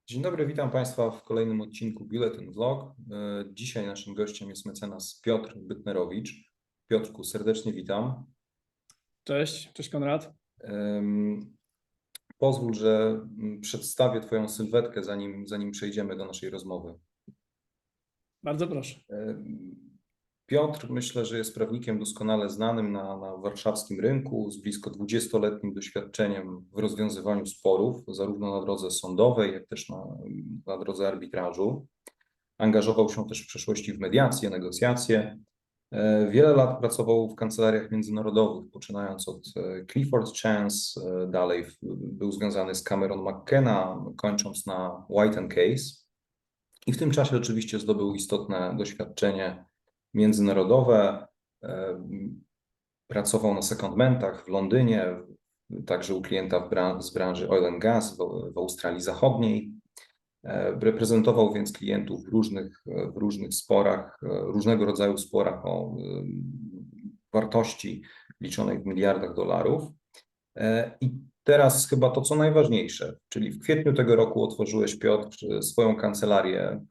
Dzień dobry, witam Państwa w kolejnym odcinku Bulletin Vlog. Dzisiaj naszym gościem jest mecenas Piotr Bytnerowicz. Piotrku, serdecznie witam. Cześć Konrad. Pozwól, że przedstawię Twoją sylwetkę, zanim przejdziemy do naszej rozmowy. Bardzo proszę. Piotr, myślę, że jest prawnikiem doskonale znanym na warszawskim rynku, z blisko 20-letnim doświadczeniem w rozwiązywaniu sporów, zarówno na drodze sądowej, jak też na drodze arbitrażu. Angażował się też w przeszłości w mediacje, negocjacje. Wiele lat pracował w kancelariach międzynarodowych, poczynając od Clifford Chance, dalej był związany z Cameron McKenna, kończąc na White & Case. I w tym czasie oczywiście zdobył istotne doświadczenie międzynarodowe. Pracował na secondmentach w Londynie, także u klienta z branży oil and gas w Australii Zachodniej. Reprezentował więc klientów w różnych sporach, różnego rodzaju sporach o wartości liczonej w miliardach dolarów. I teraz chyba to, co najważniejsze, czyli w kwietniu tego roku otworzyłeś, Piotr, swoją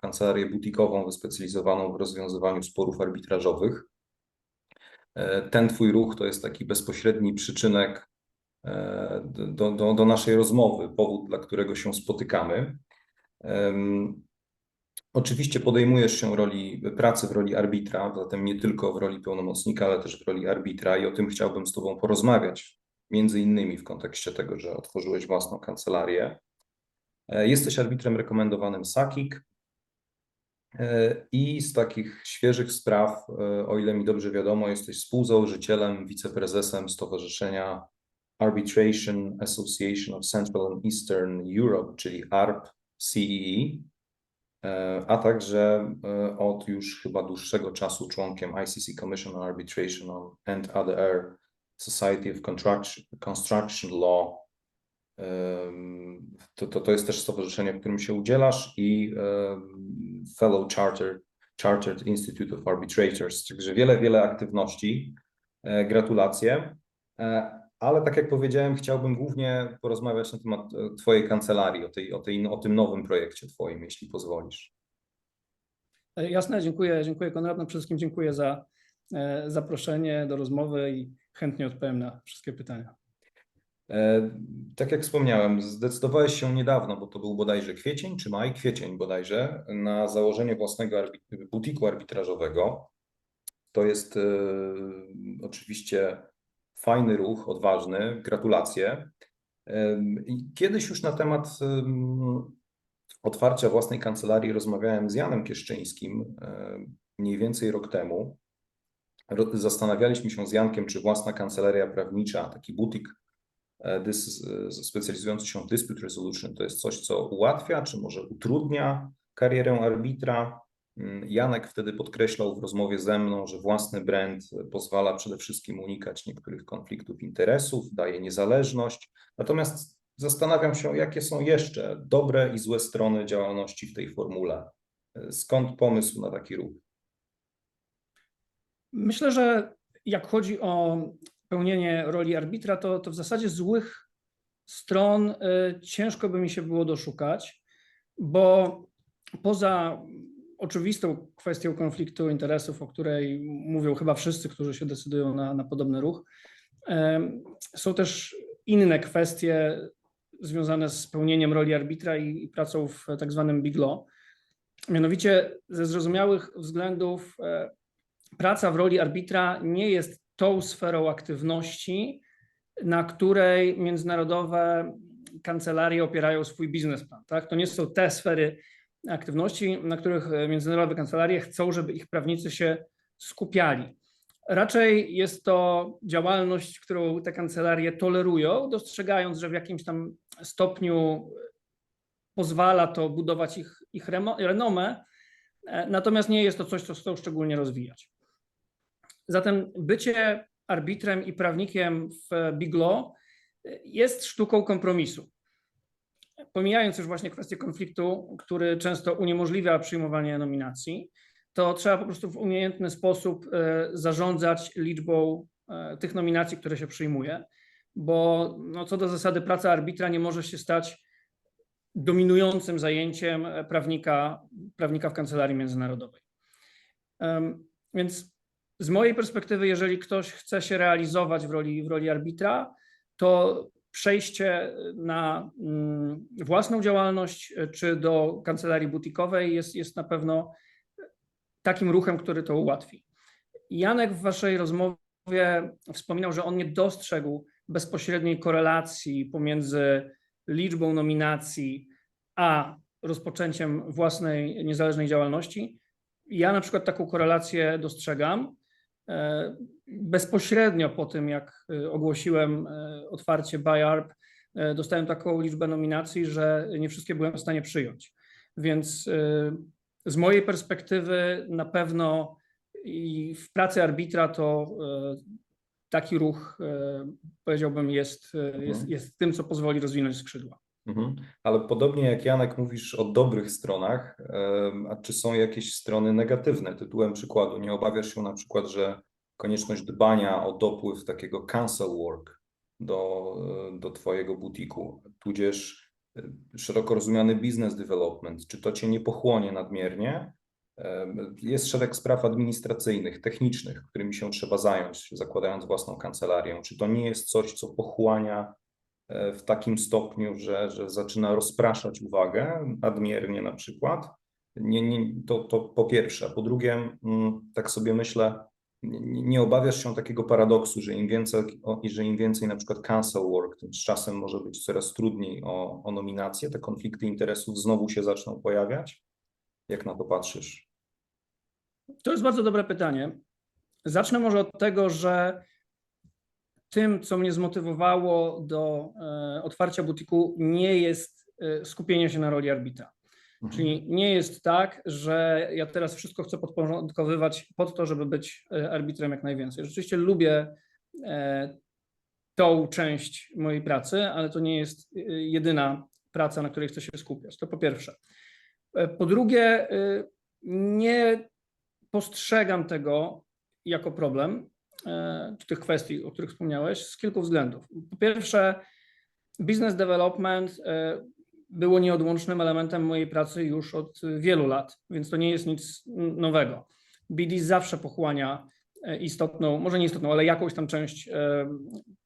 kancelarię butikową wyspecjalizowaną w rozwiązywaniu sporów arbitrażowych. Ten twój ruch to jest taki bezpośredni przyczynek do naszej rozmowy, powód, dla którego się spotykamy. Oczywiście podejmujesz się pracy w roli arbitra, zatem nie tylko w roli pełnomocnika, ale też w roli arbitra i o tym chciałbym z Tobą porozmawiać, między innymi w kontekście tego, że otworzyłeś własną kancelarię. Jesteś arbitrem rekomendowanym SAKIK i z takich świeżych spraw, o ile mi dobrze wiadomo, jesteś współzałożycielem, wiceprezesem Stowarzyszenia Arbitration Association of Central and Eastern Europe, czyli ARB-CEE, a także od już chyba dłuższego czasu członkiem ICC Commission on Arbitration and Other Society of Construction Law. To jest też stowarzyszenie, w którym się udzielasz, i Fellow Chartered Institute of Arbitrators, także wiele aktywności. Gratulacje. Ale tak jak powiedziałem, chciałbym głównie porozmawiać na temat Twojej kancelarii, o tym nowym projekcie Twoim, jeśli pozwolisz. Jasne, dziękuję Konrad. Przede wszystkim dziękuję za zaproszenie do rozmowy i chętnie odpowiem na wszystkie pytania. Tak jak wspomniałem, zdecydowałeś się niedawno, bo to był bodajże kwiecień czy maj, kwiecień bodajże, na założenie własnego butiku arbitrażowego. To jest oczywiście fajny ruch, odważny, gratulacje. Kiedyś już na temat otwarcia własnej kancelarii rozmawiałem z Janem Kieszczyńskim mniej więcej rok temu. Zastanawialiśmy się z Jankiem, czy własna kancelaria prawnicza, taki butik specjalizujący się w dispute resolution, to jest coś, co ułatwia, czy może utrudnia karierę arbitra. Janek wtedy podkreślał w rozmowie ze mną, że własny brand pozwala przede wszystkim unikać niektórych konfliktów interesów, daje niezależność. Natomiast zastanawiam się, jakie są jeszcze dobre i złe strony działalności w tej formule. Skąd pomysł na taki ruch? Myślę, że jak chodzi o pełnienie roli arbitra, to w zasadzie złych stron ciężko by mi się było doszukać, bo poza oczywistą kwestią konfliktu interesów, o której mówią chyba wszyscy, którzy się decydują na podobny ruch, są też inne kwestie związane z pełnieniem roli arbitra i pracą w tak zwanym Big Law. Mianowicie ze zrozumiałych względów praca w roli arbitra nie jest tą sferą aktywności, na której międzynarodowe kancelarie opierają swój biznesplan. Tak? To nie są te sfery aktywności, na których międzynarodowe kancelarie chcą, żeby ich prawnicy się skupiali. Raczej jest to działalność, którą te kancelarie tolerują, dostrzegając, że w jakimś tam stopniu pozwala to budować ich renomę, natomiast nie jest to coś, co chcą szczególnie rozwijać. Zatem bycie arbitrem i prawnikiem w Big Law jest sztuką kompromisu. Pomijając już właśnie kwestię konfliktu, który często uniemożliwia przyjmowanie nominacji, to trzeba po prostu w umiejętny sposób zarządzać liczbą tych nominacji, które się przyjmuje, bo co do zasady praca arbitra nie może się stać dominującym zajęciem prawnika w kancelarii międzynarodowej. Więc z mojej perspektywy, jeżeli ktoś chce się realizować w roli arbitra, to przejście na własną działalność czy do kancelarii butikowej jest na pewno takim ruchem, który to ułatwi. Janek w waszej rozmowie wspominał, że on nie dostrzegł bezpośredniej korelacji pomiędzy liczbą nominacji a rozpoczęciem własnej niezależnej działalności. Ja na przykład taką korelację dostrzegam. Bezpośrednio po tym, jak ogłosiłem otwarcie BuyArb, dostałem taką liczbę nominacji, że nie wszystkie byłem w stanie przyjąć. Więc z mojej perspektywy na pewno i w pracy arbitra to taki ruch, powiedziałbym, jest tym, co pozwoli rozwinąć skrzydła. Ale podobnie jak Janek mówisz o dobrych stronach, a czy są jakieś strony negatywne? Tytułem przykładu, nie obawiasz się na przykład, że konieczność dbania o dopływ takiego cancel work do twojego butiku, tudzież szeroko rozumiany business development, czy to cię nie pochłonie nadmiernie? Jest szereg spraw administracyjnych, technicznych, którymi się trzeba zająć, zakładając własną kancelarię. Czy to nie jest coś, co pochłania w takim stopniu, że zaczyna rozpraszać uwagę nadmiernie na przykład? To po pierwsze. Po drugie, tak sobie myślę, nie obawiasz się takiego paradoksu, że im więcej na przykład cancel work, tym z czasem może być coraz trudniej o nominację, te konflikty interesów znowu się zaczną pojawiać? Jak na to patrzysz? To jest bardzo dobre pytanie. Zacznę może od tego, że tym, co mnie zmotywowało do otwarcia butiku, nie jest skupienie się na roli arbitra. Czyli nie jest tak, że ja teraz wszystko chcę podporządkowywać pod to, żeby być arbitrem jak najwięcej. Rzeczywiście lubię tą część mojej pracy, ale to nie jest jedyna praca, na której chcę się skupiać. To po pierwsze. Po drugie, nie postrzegam tego jako problem, czy tych kwestii, o których wspomniałeś, z kilku względów. Po pierwsze, business development było nieodłącznym elementem mojej pracy już od wielu lat, więc to nie jest nic nowego. BD zawsze pochłania istotną, może nie istotną, ale jakąś tam część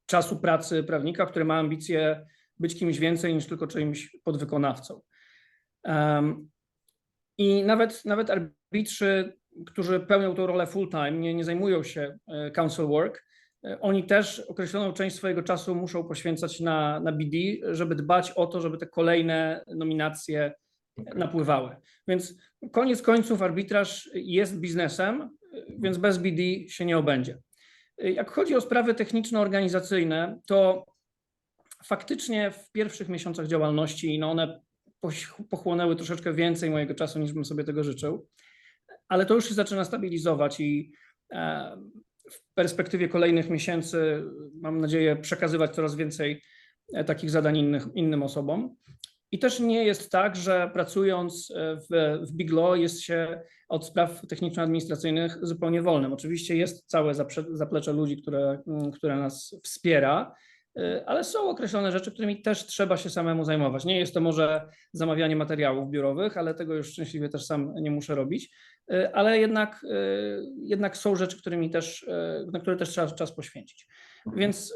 czasu pracy prawnika, który ma ambicje być kimś więcej niż tylko czyimś podwykonawcą. I nawet arbitrzy, którzy pełnią tę rolę full-time, nie zajmują się counsel work, oni też określoną część swojego czasu muszą poświęcać na BD, żeby dbać o to, żeby te kolejne nominacje napływały. Więc koniec końców arbitraż jest biznesem, więc bez BD się nie obędzie. Jak chodzi o sprawy techniczno-organizacyjne, to faktycznie w pierwszych miesiącach działalności one pochłonęły troszeczkę więcej mojego czasu, niż bym sobie tego życzył, ale to już się zaczyna stabilizować i w perspektywie kolejnych miesięcy mam nadzieję przekazywać coraz więcej takich zadań innym osobom. I też nie jest tak, że pracując w Big Law jest się od spraw techniczno-administracyjnych zupełnie wolnym. Oczywiście jest całe zaplecze ludzi, które nas wspiera, ale są określone rzeczy, którymi też trzeba się samemu zajmować. Nie jest to może zamawianie materiałów biurowych, ale tego już szczęśliwie też sam nie muszę robić, ale jednak są rzeczy, na które też trzeba czas poświęcić. Więc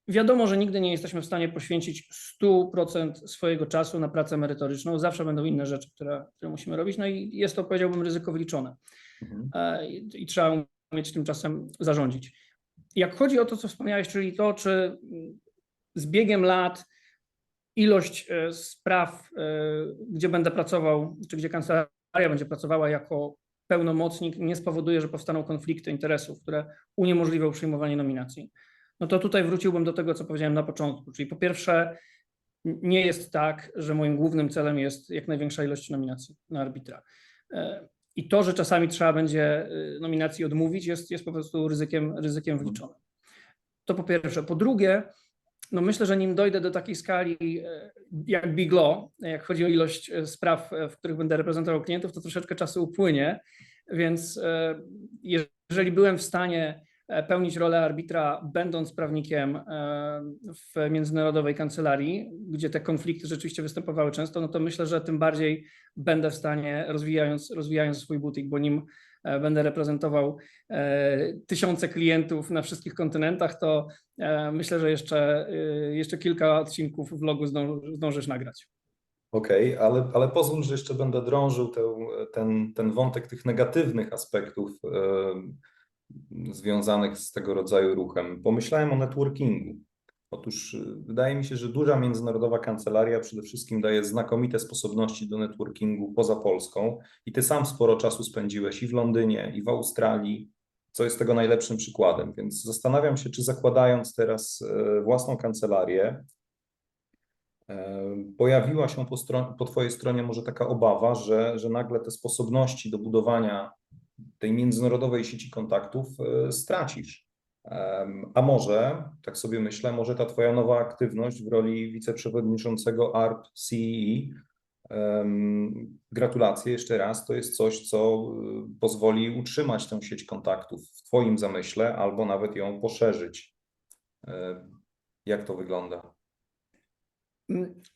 wiadomo, że nigdy nie jesteśmy w stanie poświęcić 100% swojego czasu na pracę merytoryczną. Zawsze będą inne rzeczy, które musimy robić. No i jest to, powiedziałbym, ryzyko wliczone. I trzeba umieć tym czasem zarządzić. Jak chodzi o to, co wspomniałeś, czyli to, czy z biegiem lat ilość spraw, gdzie będę pracował, czy gdzie kancelaria będzie pracowała jako pełnomocnik, nie spowoduje, że powstaną konflikty interesów, które uniemożliwią przyjmowanie nominacji. No to tutaj wróciłbym do tego, co powiedziałem na początku. Czyli po pierwsze, nie jest tak, że moim głównym celem jest jak największa ilość nominacji na arbitra. I to, że czasami trzeba będzie nominacji odmówić, jest po prostu ryzykiem wliczone. To po pierwsze. Po drugie, no myślę, że nim dojdę do takiej skali jak Big Law, jak chodzi o ilość spraw, w których będę reprezentował klientów, to troszeczkę czasu upłynie, więc jeżeli byłem w stanie pełnić rolę arbitra, będąc prawnikiem w międzynarodowej kancelarii, gdzie te konflikty rzeczywiście występowały często, no to myślę, że tym bardziej będę w stanie, rozwijając swój butik, bo nim będę reprezentował tysiące klientów na wszystkich kontynentach, to myślę, że jeszcze kilka odcinków vlogu zdążysz nagrać. Okej, ale pozwól, że jeszcze będę drążył ten wątek tych negatywnych aspektów związanych z tego rodzaju ruchem. Pomyślałem o networkingu. Otóż wydaje mi się, że duża międzynarodowa kancelaria przede wszystkim daje znakomite sposobności do networkingu poza Polską i ty sam sporo czasu spędziłeś i w Londynie, i w Australii, co jest tego najlepszym przykładem. Więc zastanawiam się, czy zakładając teraz własną kancelarię, pojawiła się po twojej stronie może taka obawa, że nagle te sposobności do budowania tej międzynarodowej sieci kontaktów stracisz. A może, tak sobie myślę, może ta twoja nowa aktywność w roli wiceprzewodniczącego ARP CEE, gratulacje jeszcze raz, to jest coś, co pozwoli utrzymać tę sieć kontaktów w twoim zamyśle albo nawet ją poszerzyć. Jak to wygląda?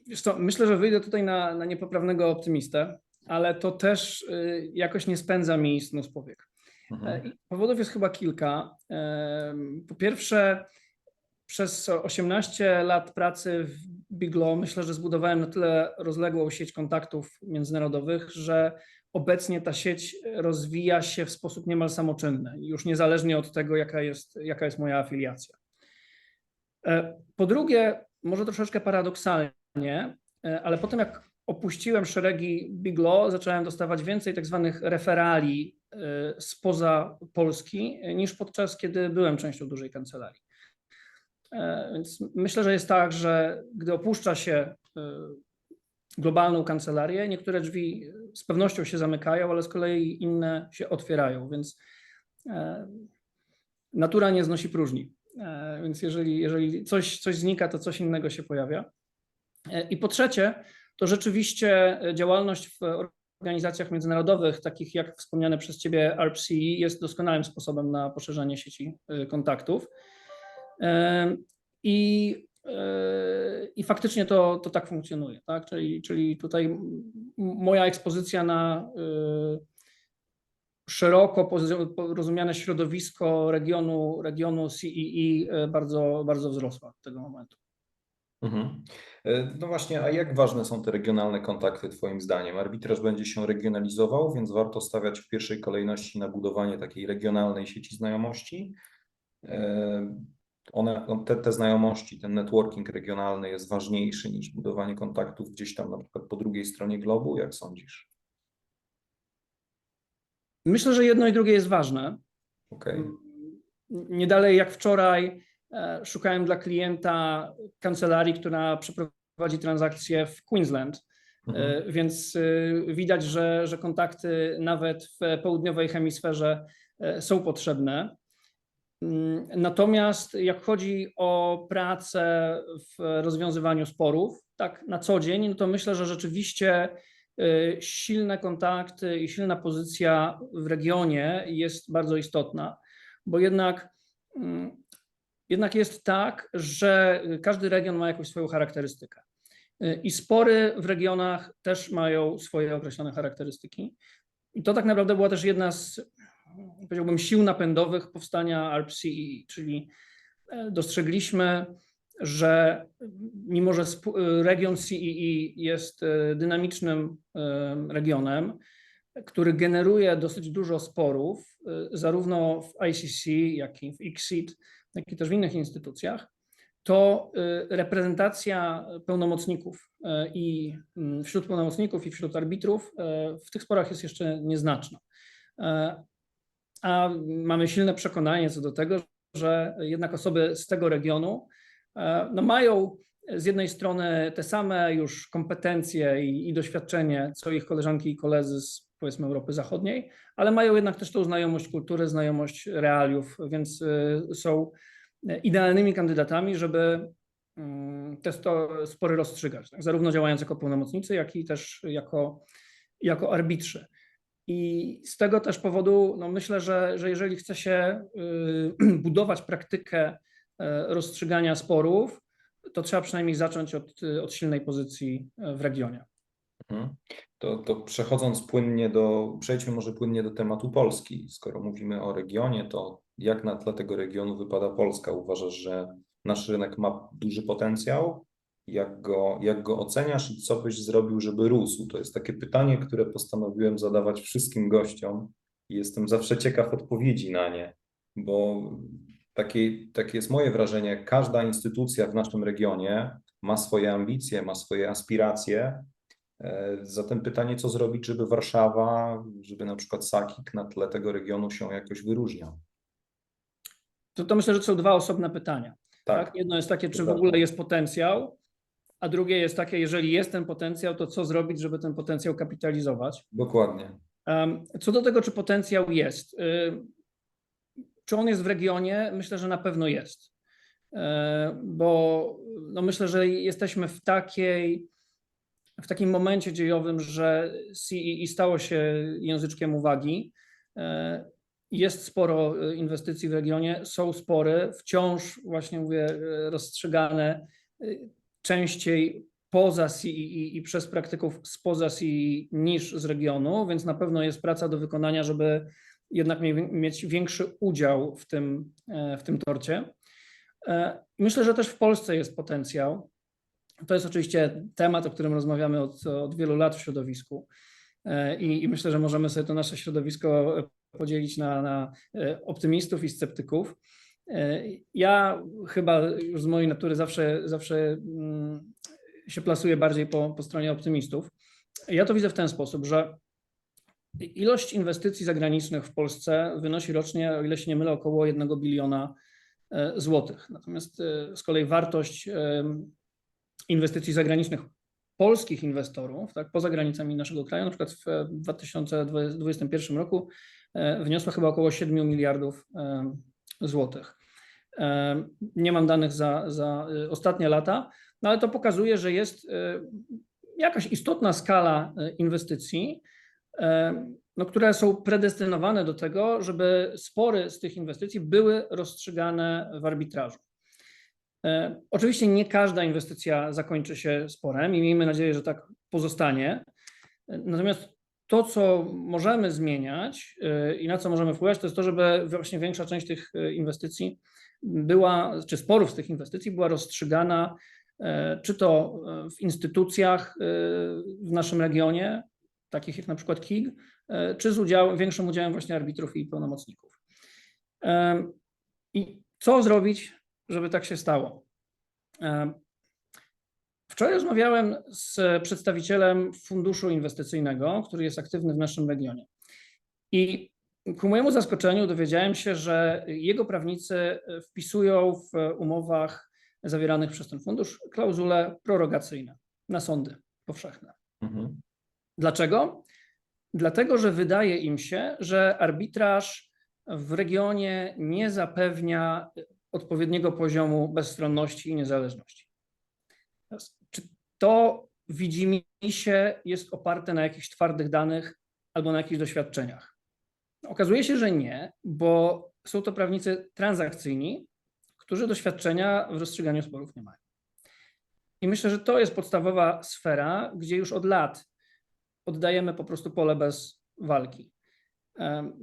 Wiesz co, myślę, że wyjdę tutaj na niepoprawnego optymistę, ale to też jakoś nie spędza mi snu z powiek. I powodów jest chyba kilka. Po pierwsze, przez 18 lat pracy w Big Law myślę, że zbudowałem na tyle rozległą sieć kontaktów międzynarodowych, że obecnie ta sieć rozwija się w sposób niemal samoczynny, już niezależnie od tego, jaka jest moja afiliacja. Po drugie, może troszeczkę paradoksalnie, ale potem jak opuściłem szeregi Big Law, zacząłem dostawać więcej tak zwanych referali spoza Polski niż podczas kiedy byłem częścią dużej kancelarii. Więc myślę, że jest tak, że gdy opuszcza się globalną kancelarię, niektóre drzwi z pewnością się zamykają, ale z kolei inne się otwierają, więc natura nie znosi próżni. Więc jeżeli coś znika, to coś innego się pojawia. I po trzecie, to rzeczywiście działalność w organizacjach międzynarodowych, takich jak wspomniane przez Ciebie ARP-CE, jest doskonałym sposobem na poszerzanie sieci kontaktów. I faktycznie to tak funkcjonuje. Tak? Czyli tutaj moja ekspozycja na szeroko rozumiane środowisko regionu CEE bardzo, bardzo wzrosła od tego momentu. No właśnie, a jak ważne są te regionalne kontakty Twoim zdaniem? Arbitraż będzie się regionalizował, więc warto stawiać w pierwszej kolejności na budowanie takiej regionalnej sieci znajomości. Te znajomości, ten networking regionalny jest ważniejszy niż budowanie kontaktów gdzieś tam na przykład po drugiej stronie globu, jak sądzisz? Myślę, że jedno i drugie jest ważne. Okay. Nie dalej jak wczoraj szukałem dla klienta kancelarii, która przeprowadzi transakcję w Queensland, więc widać, że kontakty nawet w południowej hemisferze są potrzebne. Natomiast jak chodzi o pracę w rozwiązywaniu sporów, tak na co dzień, no to myślę, że rzeczywiście silne kontakty i silna pozycja w regionie jest bardzo istotna, bo jednak jest tak, że każdy region ma jakąś swoją charakterystykę. I spory w regionach też mają swoje określone charakterystyki. I to tak naprawdę była też jedna z, powiedziałbym, sił napędowych powstania ARP-CEE, czyli dostrzegliśmy, że mimo że region CEE jest dynamicznym regionem, który generuje dosyć dużo sporów, zarówno w ICC, jak i w ICSID, jak i też w innych instytucjach, to reprezentacja pełnomocników i wśród pełnomocników i wśród arbitrów w tych sporach jest jeszcze nieznaczna. A mamy silne przekonanie co do tego, że jednak osoby z tego regionu no mają z jednej strony te same już kompetencje i doświadczenie, co ich koleżanki i koledzy z, powiedzmy, Europy Zachodniej, ale mają jednak też tą znajomość kultury, znajomość realiów, więc są idealnymi kandydatami, żeby te spory rozstrzygać, tak? Zarówno działając jako pełnomocnicy, jak i też jako arbitrzy. I z tego też powodu no myślę, że jeżeli chce się budować praktykę rozstrzygania sporów, to trzeba przynajmniej zacząć od silnej pozycji w regionie. Mhm. To przechodząc przejdźmy może płynnie do tematu Polski. Skoro mówimy o regionie, to jak na tle tego regionu wypada Polska? Uważasz, że nasz rynek ma duży potencjał? Jak go oceniasz i co byś zrobił, żeby rósł? To jest takie pytanie, które postanowiłem zadawać wszystkim gościom i jestem zawsze ciekaw odpowiedzi na nie, bo takie jest moje wrażenie. Każda instytucja w naszym regionie ma swoje ambicje, ma swoje aspiracje. Zatem pytanie, co zrobić, żeby Warszawa, żeby na przykład Sakik na tle tego regionu się jakoś wyróżniał? To myślę, że to są dwa osobne pytania. Tak? Tak, Jedno jest takie, czy w przepraszam. ogóle jest potencjał, a drugie jest takie, jeżeli jest ten potencjał, to co zrobić, żeby ten potencjał kapitalizować? Dokładnie. Co do tego, czy potencjał jest, czy on jest w regionie, myślę, że na pewno jest. Bo no myślę, że jesteśmy w takim momencie dziejowym, że CEE stało się języczkiem uwagi. Jest sporo inwestycji w regionie, są spory, wciąż właśnie mówię, rozstrzygane częściej poza CEE i przez praktyków spoza CEE niż z regionu, więc na pewno jest praca do wykonania, żeby jednak mieć większy udział w tym torcie. Myślę, że też w Polsce jest potencjał. To jest oczywiście temat, o którym rozmawiamy od wielu lat w środowisku i myślę, że możemy sobie to nasze środowisko podzielić na optymistów i sceptyków. Ja chyba już z mojej natury zawsze się plasuję bardziej po stronie optymistów. Ja to widzę w ten sposób, że ilość inwestycji zagranicznych w Polsce wynosi rocznie, o ile się nie mylę, około 1 biliona złotych. Natomiast z kolei wartość inwestycji zagranicznych polskich inwestorów, tak, poza granicami naszego kraju, na przykład w 2021 roku wyniosła chyba około 7 miliardów złotych. Nie mam danych za ostatnie lata, no ale to pokazuje, że jest jakaś istotna skala inwestycji, no, które są predestynowane do tego, żeby spory z tych inwestycji były rozstrzygane w arbitrażu. Oczywiście nie każda inwestycja zakończy się sporem i miejmy nadzieję, że tak pozostanie. Natomiast to, co możemy zmieniać i na co możemy wpływać, to jest to, żeby właśnie większa część tych inwestycji czy sporów z tych inwestycji była rozstrzygana, czy to w instytucjach w naszym regionie, takich jak na przykład KIG, czy z większym udziałem właśnie arbitrów i pełnomocników. I co zrobić, żeby tak się stało? Wczoraj rozmawiałem z przedstawicielem funduszu inwestycyjnego, który jest aktywny w naszym regionie. I ku mojemu zaskoczeniu dowiedziałem się, że jego prawnicy wpisują w umowach zawieranych przez ten fundusz klauzule prorogacyjne na sądy powszechne. Mhm. Dlaczego? Dlatego, że wydaje im się, że arbitraż w regionie nie zapewnia odpowiedniego poziomu bezstronności i niezależności. Czy to widzimisię jest oparte na jakichś twardych danych albo na jakichś doświadczeniach? Okazuje się, że nie, bo są to prawnicy transakcyjni, którzy doświadczenia w rozstrzyganiu sporów nie mają. I myślę, że to jest podstawowa sfera, gdzie już od lat oddajemy po prostu pole bez walki.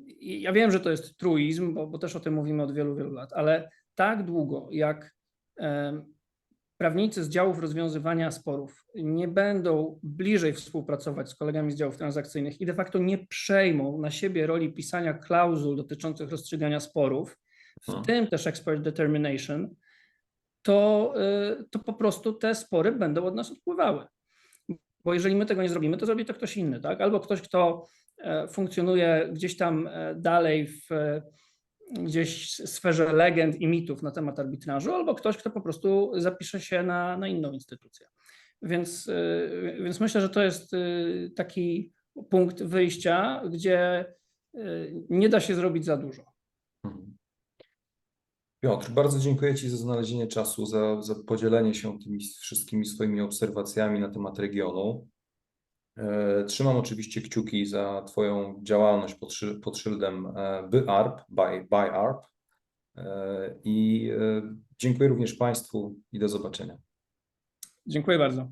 I ja wiem, że to jest truizm, bo też o tym mówimy od wielu, wielu lat, ale tak długo jak prawnicy z działów rozwiązywania sporów nie będą bliżej współpracować z kolegami z działów transakcyjnych i de facto nie przejmą na siebie roli pisania klauzul dotyczących rozstrzygania sporów, w tym też expert determination, to po prostu te spory będą od nas odpływały. Bo jeżeli my tego nie zrobimy, to zrobi to ktoś inny, tak? Albo ktoś, kto funkcjonuje gdzieś tam dalej w gdzieś sferze legend i mitów na temat arbitrażu, albo ktoś, kto po prostu zapisze się na inną instytucję. Więc myślę, że to jest taki punkt wyjścia, gdzie nie da się zrobić za dużo. Piotr, bardzo dziękuję Ci za znalezienie czasu, za podzielenie się tymi wszystkimi swoimi obserwacjami na temat regionu. Trzymam oczywiście kciuki za Twoją działalność pod szyldem BYARP, by ARP. I dziękuję również Państwu i do zobaczenia. Dziękuję bardzo.